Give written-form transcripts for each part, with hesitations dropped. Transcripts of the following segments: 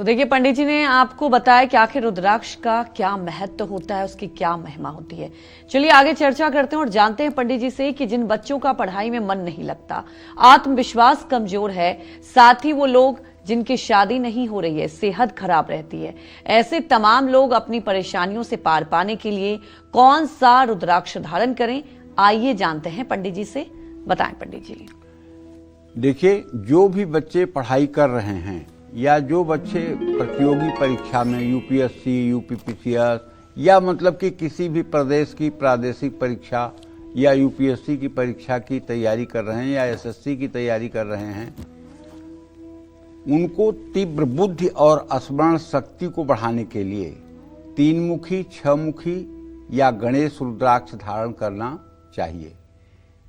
तो देखिए, पंडित जी ने आपको बताया कि आखिर रुद्राक्ष का क्या महत्व होता है, उसकी क्या महिमा होती है। चलिए आगे चर्चा करते हैं और जानते हैं पंडित जी से कि जिन बच्चों का पढ़ाई में मन नहीं लगता, आत्मविश्वास कमजोर है, साथ ही वो लोग जिनकी शादी नहीं हो रही है, सेहत खराब रहती है, ऐसे तमाम लोग अपनी परेशानियों से पार पाने के लिए कौन सा रुद्राक्ष धारण करें, आइए जानते हैं पंडित जी से। बताएं पंडित जी। देखिए, जो भी बच्चे पढ़ाई कर रहे हैं या जो बच्चे प्रतियोगी परीक्षा में यूपीएससी, यूपीपीसीएस या मतलब कि किसी भी प्रदेश की प्रादेशिक परीक्षा या यूपीएससी की परीक्षा की तैयारी कर रहे हैं या एसएससी की तैयारी कर रहे हैं, उनको तीव्र बुद्धि और स्मरण शक्ति को बढ़ाने के लिए 3 मुखी, 6 मुखी या गणेश रुद्राक्ष धारण करना चाहिए।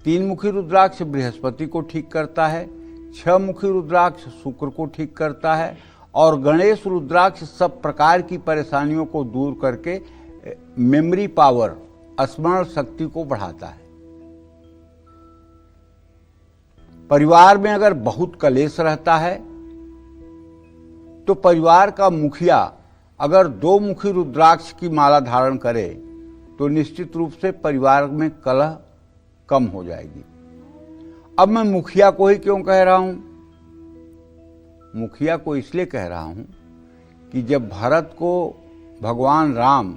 3 मुखी रुद्राक्ष बृहस्पति को ठीक करता है, 6 मुखी रुद्राक्ष शुक्र को ठीक करता है और गणेश रुद्राक्ष सब प्रकार की परेशानियों को दूर करके मेमोरी पावर, स्मरण शक्ति को बढ़ाता है। परिवार में अगर बहुत कलेश रहता है तो परिवार का मुखिया अगर 2 मुखी रुद्राक्ष की माला धारण करे तो निश्चित रूप से परिवार में कलह कम हो जाएगी। अब मैं मुखिया को ही क्यों कह रहा हूं? मुखिया को इसलिए कह रहा हूं कि जब भरत को भगवान राम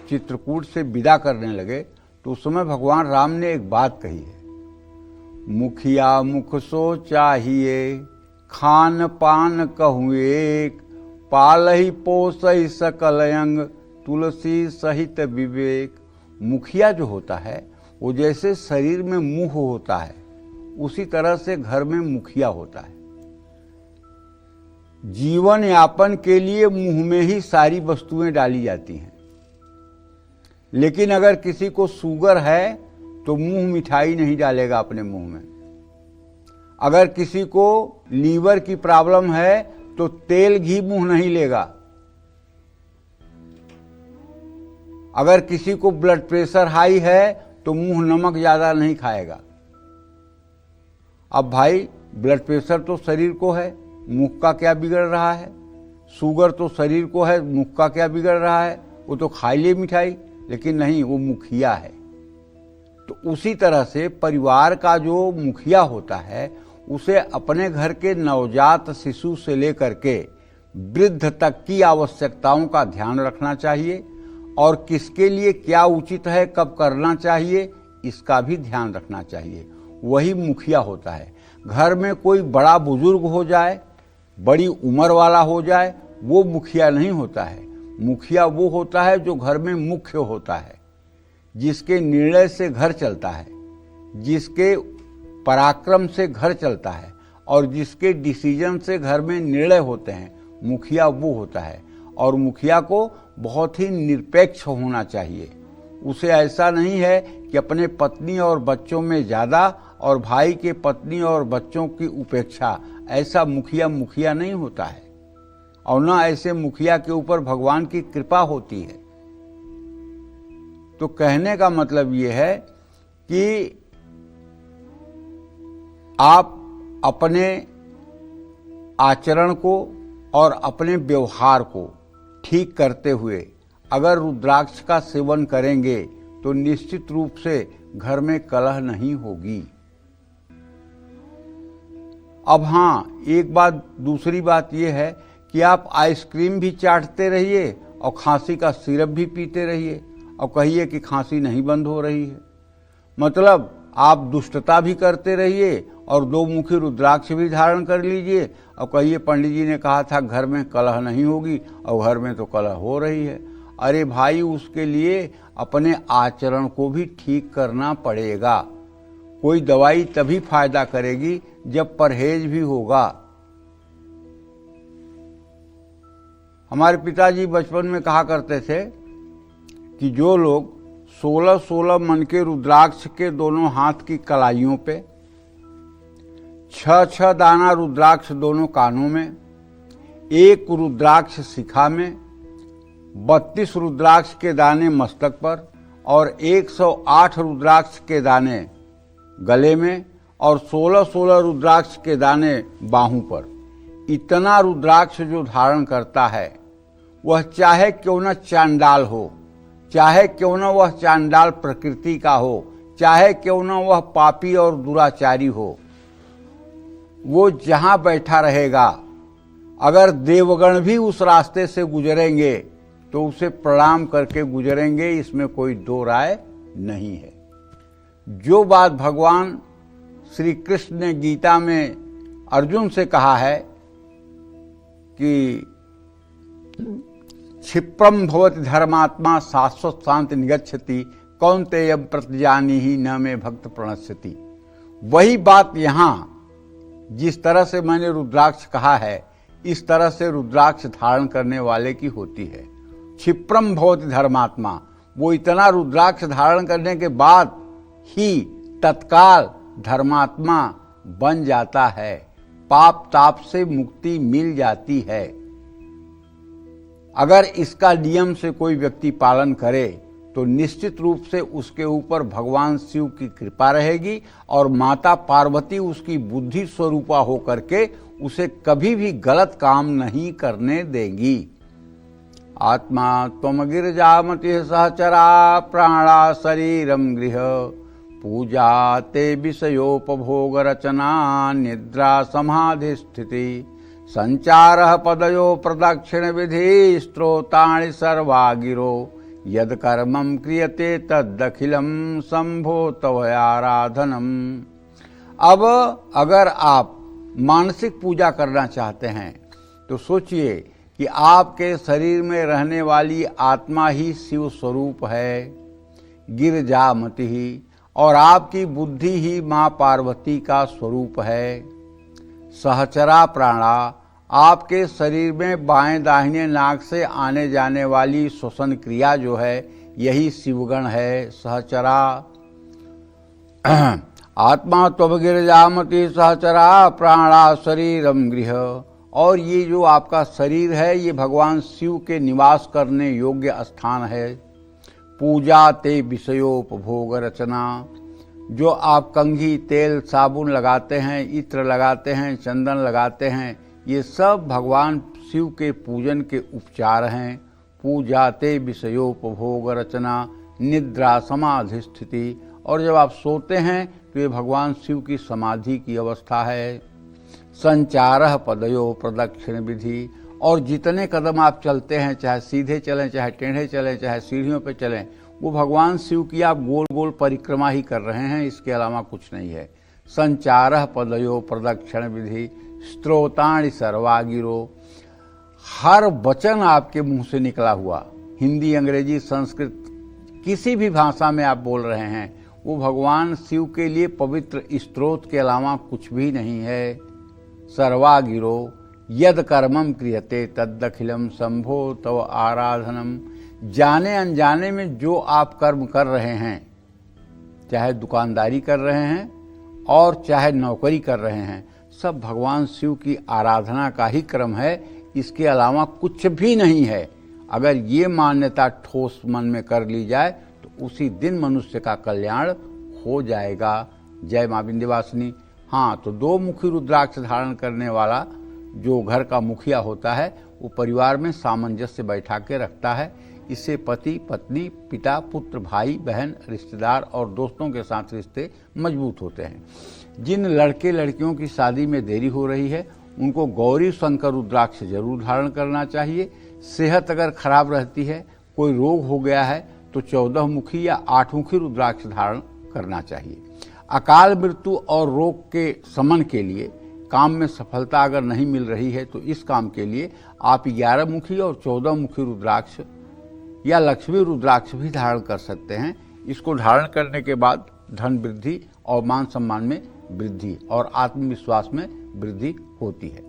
चित्रकूट से विदा करने लगे तो उस समय भगवान राम ने एक बात कही है, मुखिया मुख सो चाहिए, खान पान कहूँ एक, पालही पोसही सकल अंग, तुलसी सहित विवेक। मुखिया जो होता है वो जैसे शरीर में मुंह होता है, उसी तरह से घर में मुखिया होता है। जीवन यापन के लिए मुंह में ही सारी वस्तुएं डाली जाती हैं, लेकिन अगर किसी को शुगर है तो मुंह मिठाई नहीं डालेगा अपने मुंह में। अगर किसी को लीवर की प्रॉब्लम है तो तेल घी मुंह नहीं लेगा। अगर किसी को ब्लड प्रेशर हाई है तो मुंह नमक ज्यादा नहीं खाएगा। अब भाई, ब्लड प्रेशर तो शरीर को है, मुख का क्या बिगड़ रहा है? शुगर तो शरीर को है, मुख का क्या बिगड़ रहा है? वो तो खा ले मिठाई, लेकिन नहीं, वो मुखिया है। तो उसी तरह से परिवार का जो मुखिया होता है उसे अपने घर के नवजात शिशु से लेकर के वृद्ध तक की आवश्यकताओं का ध्यान रखना चाहिए और किसके लिए क्या उचित है, कब करना चाहिए, इसका भी ध्यान रखना चाहिए। वही मुखिया होता है। घर में कोई बड़ा बुजुर्ग हो जाए, बड़ी उम्र वाला हो जाए, वो मुखिया नहीं होता है। मुखिया वो होता है जो घर में मुख्य होता है, जिसके निर्णय से घर चलता है, जिसके पराक्रम से घर चलता है और जिसके डिसीजन से घर में निर्णय होते हैं, मुखिया वो होता है। और मुखिया को बहुत ही निरपेक्ष होना चाहिए। उसे ऐसा नहीं है कि अपने पत्नी और बच्चों में ज़्यादा और भाई के पत्नी और बच्चों की उपेक्षा, ऐसा मुखिया नहीं होता है। और न ऐसे मुखिया के ऊपर भगवान की कृपा होती है। तो कहने का मतलब ये है कि आप अपने आचरण को और अपने व्यवहार को ठीक करते हुए अगर रुद्राक्ष का सेवन करेंगे तो निश्चित रूप से घर में कलह नहीं होगी। अब हाँ, एक बात, दूसरी बात यह है कि आप आइसक्रीम भी चाटते रहिए और खांसी का सिरप भी पीते रहिए और कहिए कि खांसी नहीं बंद हो रही है। मतलब आप दुष्टता भी करते रहिए और 2 मुखी रुद्राक्ष भी धारण कर लीजिए और कहिए पंडित जी ने कहा था घर में कलह नहीं होगी और घर में तो कलह हो रही है। अरे भाई, उसके लिए अपने आचरण को भी ठीक करना पड़ेगा। कोई दवाई तभी फायदा करेगी जब परहेज भी होगा। हमारे पिताजी बचपन में कहा करते थे कि जो लोग 16-16 मन के रुद्राक्ष के दोनों हाथ की कलाइयों पे, 6-6 दाना रुद्राक्ष दोनों कानों में, 1 रुद्राक्ष शिखा में, 32 रुद्राक्ष के दाने मस्तक पर और 108 रुद्राक्ष के दाने गले में और 16-16 रुद्राक्ष के दाने बाहों पर, इतना रुद्राक्ष जो धारण करता है वह चाहे क्यों न चांडाल हो, चाहे क्यों न वह चांडाल प्रकृति का हो, चाहे क्यों न वह पापी और दुराचारी हो, वो जहां बैठा रहेगा, अगर देवगण भी उस रास्ते से गुजरेंगे तो उसे प्रणाम करके गुजरेंगे, इसमें कोई दो राय नहीं है। जो बात भगवान श्री कृष्ण ने गीता में अर्जुन से कहा है कि क्षिप्रम भवति धर्मात्मा शाश्वत शांति निगच्छति कौन्तेयं प्रतिजानीहि न मे भक्त प्रणश्यति, वही बात यहाँ जिस तरह से मैंने रुद्राक्ष कहा है इस तरह से रुद्राक्ष धारण करने वाले की होती है। क्षिप्रम भवति धर्मात्मा, वो इतना रुद्राक्ष धारण करने के बाद ही तत्काल धर्मात्मा बन जाता है, पाप ताप से मुक्ति मिल जाती है। अगर इसका नियम से कोई व्यक्ति पालन करे तो निश्चित रूप से उसके ऊपर भगवान शिव की कृपा रहेगी और माता पार्वती उसकी बुद्धि स्वरूपा होकर के उसे कभी भी गलत काम नहीं करने देंगी। आत्मा त्वम गिरजामति सहचरा प्राणा शरीरम गृह पूजा ते विषयोपभोग रचना निद्रा समाधि स्थिति संचार पदयो प्रदक्षिण विधि स्त्रोताणि सर्वागिरो यद कर्मं क्रियते तदखिलम शंभो तव आराधनम। अब अगर आप मानसिक पूजा करना चाहते हैं तो सोचिए कि आपके शरीर में रहने वाली आत्मा ही शिव स्वरूप है, गिरजामति ही, और आपकी बुद्धि ही माँ पार्वती का स्वरूप है। सहचरा प्राणा, आपके शरीर में बाएं दाहिने नाक से आने जाने वाली श्वसन क्रिया जो है यही शिवगण है। सहचरा आत्मा त्वं गिरजामति सहचरा प्राणा शरीरम गृह, और ये जो आपका शरीर है ये भगवान शिव के निवास करने योग्य स्थान है। पूजा ते विषयोपभोग रचना, जो आप कंघी तेल साबुन लगाते हैं, इत्र लगाते हैं, चंदन लगाते हैं, ये सब भगवान शिव के पूजन के उपचार हैं। पूजा ते विषयोपभोग रचना निद्रा समाधि स्थिति, और जब आप सोते हैं तो ये भगवान शिव की समाधि की अवस्था है। संचार पदयो प्रदक्षिण विधि, और जितने कदम आप चलते हैं, चाहे सीधे चलें, चाहे टेढ़े चलें, चाहे सीढ़ियों पर चलें, वो भगवान शिव की आप गोल गोल परिक्रमा ही कर रहे हैं, इसके अलावा कुछ नहीं है। संचार पदयो प्रदक्षिण विधि स्त्रोताणि सर्वागिरो, हर वचन आपके मुंह से निकला हुआ, हिंदी अंग्रेजी संस्कृत किसी भी भाषा में आप बोल रहे हैं, वो भगवान शिव के लिए पवित्र स्त्रोत के अलावा कुछ भी नहीं है। सर्वागिरो यद कर्मम क्रियते तदखिलम शंभो तव आराधनम, जाने अनजाने में जो आप कर्म कर रहे हैं, चाहे दुकानदारी कर रहे हैं और चाहे नौकरी कर रहे हैं, सब भगवान शिव की आराधना का ही क्रम है, इसके अलावा कुछ भी नहीं है। अगर ये मान्यता ठोस मन में कर ली जाए तो उसी दिन मनुष्य का कल्याण हो जाएगा। जय मां विंध्यवासिनी। हाँ, तो दो मुखी रुद्राक्ष धारण करने वाला जो घर का मुखिया होता है वो परिवार में सामंजस्य बैठा के रखता है। इससे पति पत्नी पिता पुत्र भाई बहन रिश्तेदार और दोस्तों के साथ रिश्ते मजबूत होते हैं। जिन लड़के लड़कियों की शादी में देरी हो रही है उनको गौरी शंकर रुद्राक्ष जरूर धारण करना चाहिए। सेहत अगर खराब रहती है, कोई रोग हो गया है, तो 14 मुखी या 8 मुखी रुद्राक्ष धारण करना चाहिए। अकाल मृत्यु और रोग के शमन के लिए, काम में सफलता अगर नहीं मिल रही है तो इस काम के लिए आप 11 मुखी और 14 मुखी रुद्राक्ष या लक्ष्मी रुद्राक्ष भी धारण कर सकते हैं। इसको धारण करने के बाद धन वृद्धि और मान सम्मान में वृद्धि और आत्मविश्वास में वृद्धि होती है।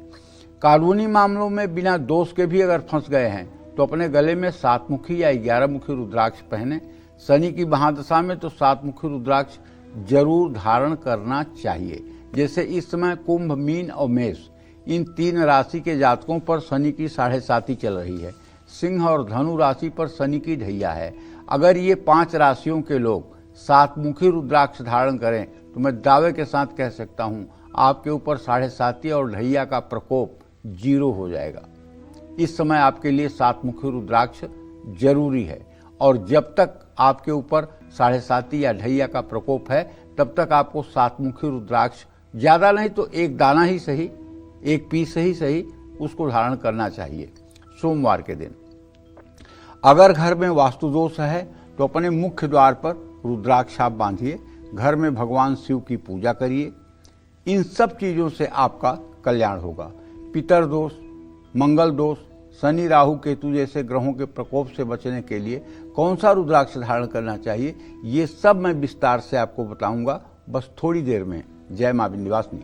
कानूनी मामलों में बिना दोष के भी अगर फंस गए हैं तो अपने गले में 7 मुखी या 11 मुखी रुद्राक्ष पहने। शनि की महादशा में तो 7 मुखी रुद्राक्ष जरूर धारण करना चाहिए। जैसे इस समय कुंभ, मीन और मेष, इन 3 राशि के जातकों पर शनि की 7.5 चल रही है। सिंह और धनु राशि पर शनि की ढैया है। अगर ये 5 राशियों के लोग 7 मुखी रुद्राक्ष धारण करें तो मैं दावे के साथ कह सकता हूँ आपके ऊपर 7.5 और ढैया का प्रकोप जीरो हो जाएगा। इस समय आपके लिए 7 मुखी रुद्राक्ष जरूरी है, और जब तक आपके ऊपर 7.5 या ढैया का प्रकोप है तब तक आपको 7 मुखी रुद्राक्ष, ज्यादा नहीं तो एक दाना ही सही, एक पीस ही सही, उसको धारण करना चाहिए सोमवार के दिन। अगर घर में वास्तु दोष है तो अपने मुख्य द्वार पर रुद्राक्ष आप बांधिए, घर में भगवान शिव की पूजा करिए। इन सब चीजों से आपका कल्याण होगा। पितर दोष, मंगल दोष, शनि राहु केतु जैसे ग्रहों के प्रकोप से बचने के लिए कौन सा रुद्राक्ष धारण करना चाहिए, ये सब मैं विस्तार से आपको बताऊंगा बस थोड़ी देर में। जय मां विंध्यवासिनी।